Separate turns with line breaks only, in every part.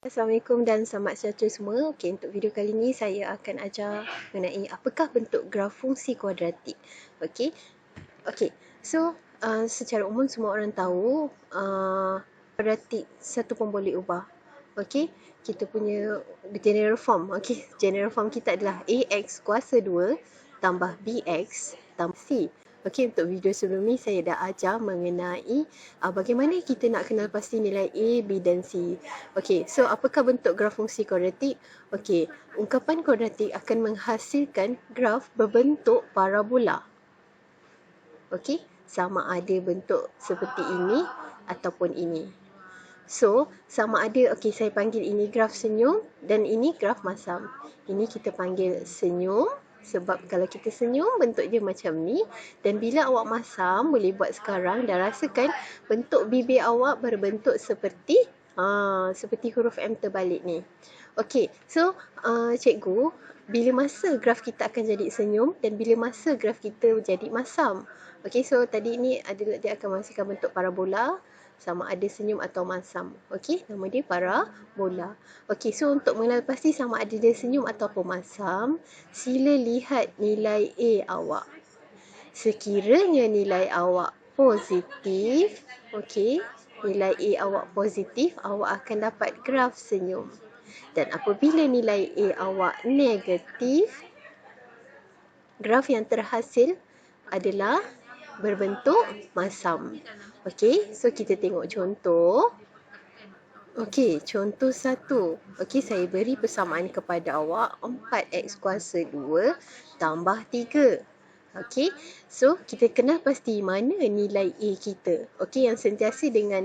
Assalamualaikum dan selamat sejahtera semua. Okey, untuk video kali ini saya akan ajar mengenai apakah bentuk graf fungsi kuadratik. Okey. So secara umum semua orang tahu kuadratik satu pun boleh ubah. Okey, kita punya general form. Okey, general form kita adalah ax kuasa 2 tambah bx tambah c. Okey, untuk video sebelum ni saya dah ajar mengenai bagaimana kita nak kenal pasti nilai A, B dan C. Okey, so apakah bentuk graf fungsi kuadratik? Okey, ungkapan kuadratik akan menghasilkan graf berbentuk parabola. Okey, sama ada bentuk seperti ini ataupun ini. So, sama ada, okey, saya panggil ini graf senyum dan ini graf masam. Ini kita panggil senyum sebab kalau kita senyum bentuk dia macam ni, dan bila awak masam boleh buat sekarang dan rasakan bentuk bibir awak berbentuk seperti seperti huruf M terbalik ni. Okey, so cikgu, bila masa graf kita akan jadi senyum dan bila masa graf kita jadi masam. Okey, so tadi ni adalah dia akan menghasilkan bentuk parabola, sama ada senyum atau masam. Okey, nama dia parabola. Okey, so untuk mengenal pasti sama ada dia senyum ataupun masam, sila lihat nilai A awak. Sekiranya nilai awak positif, okey, nilai A awak positif, awak akan dapat graf senyum. Dan apabila nilai A awak negatif, graf yang terhasil adalah berbentuk masam. Okey, so kita tengok contoh. Okey, contoh 1. Okey, saya beri persamaan kepada awak 4x kuasa 2 tambah 3. Okey, so kita kenal pasti mana nilai A kita. Okey, yang sentiasa dengan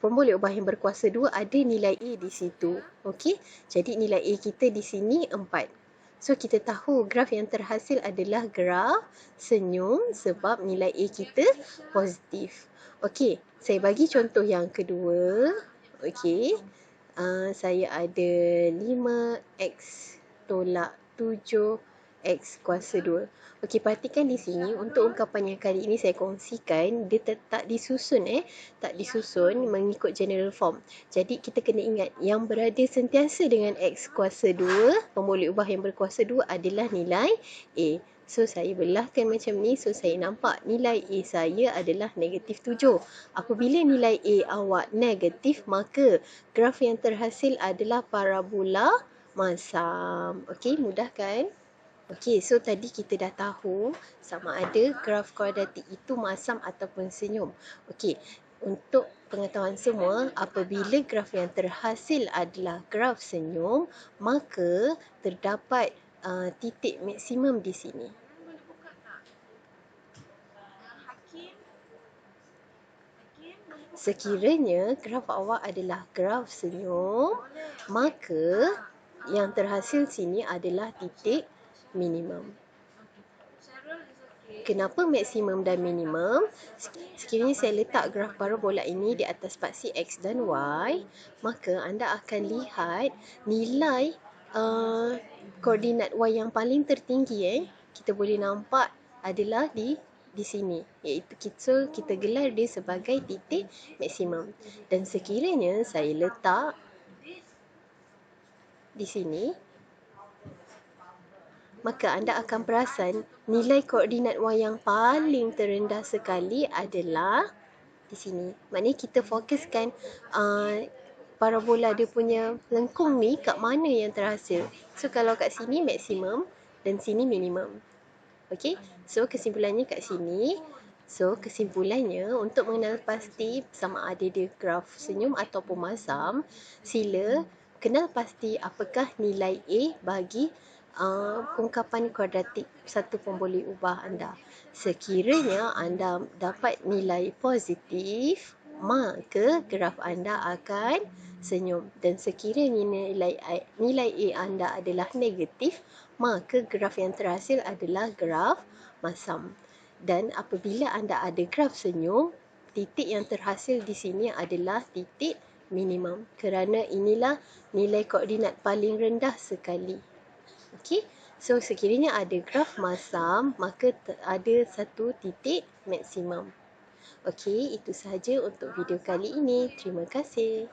pemboleh ubah yang berkuasa 2 ada nilai A di situ. Okey, jadi nilai A kita di sini 4. So, kita tahu graf yang terhasil adalah graf senyum sebab nilai A kita positif. Okey, saya bagi contoh yang kedua. Okey, saya ada 5x tolak 7x kuasa 2. Okey, perhatikan di sini untuk ungkapan yang kali ini saya kongsikan, dia tak disusun tak disusun mengikut general form. Jadi kita kena ingat yang berada sentiasa dengan x kuasa 2, pemboleh ubah yang berkuasa 2 adalah nilai A. So saya belahkan macam ni, so saya nampak nilai A saya adalah negatif 7. Apabila nilai A awak negatif, maka graf yang terhasil adalah parabola masam. Okey, mudah kan? Okey, so tadi kita dah tahu sama ada graf kuadratik itu masam ataupun senyum. Okey, untuk pengetahuan semua, apabila graf yang terhasil adalah graf senyum, maka terdapat titik maksimum di sini. Sekiranya graf awak adalah graf senyum, maka yang terhasil sini adalah titik minimum. Kenapa maksimum dan minimum? Sekiranya saya letak graf parabola ini di atas spaksi X dan Y, maka anda akan lihat nilai koordinat Y yang paling tertinggi kita boleh nampak adalah di sini, iaitu kita gelar dia sebagai titik maksimum. Dan sekiranya saya letak di sini, maka anda akan perasan nilai koordinat Y yang paling terendah sekali adalah di sini. Maknanya kita fokuskan parabola dia punya lengkung ni kat mana yang terhasil. So kalau kat sini maksimum dan sini minimum. Okey, so kesimpulannya kat sini. So kesimpulannya, untuk mengenal pasti sama ada dia graf senyum ataupun masam, sila kenal pasti apakah nilai A bagi ungkapan kuadratik satu pemboleh ubah anda. Sekiranya anda dapat nilai positif, maka graf anda akan senyum. Dan sekiranya nilai A anda adalah negatif, maka graf yang terhasil adalah graf masam. Dan apabila anda ada graf senyum, titik yang terhasil di sini adalah titik minimum, kerana inilah nilai koordinat paling rendah sekali. Okey, so sekiranya ada graf masam, maka ada satu titik maksimum. Okey, itu sahaja untuk video kali ini. Terima kasih.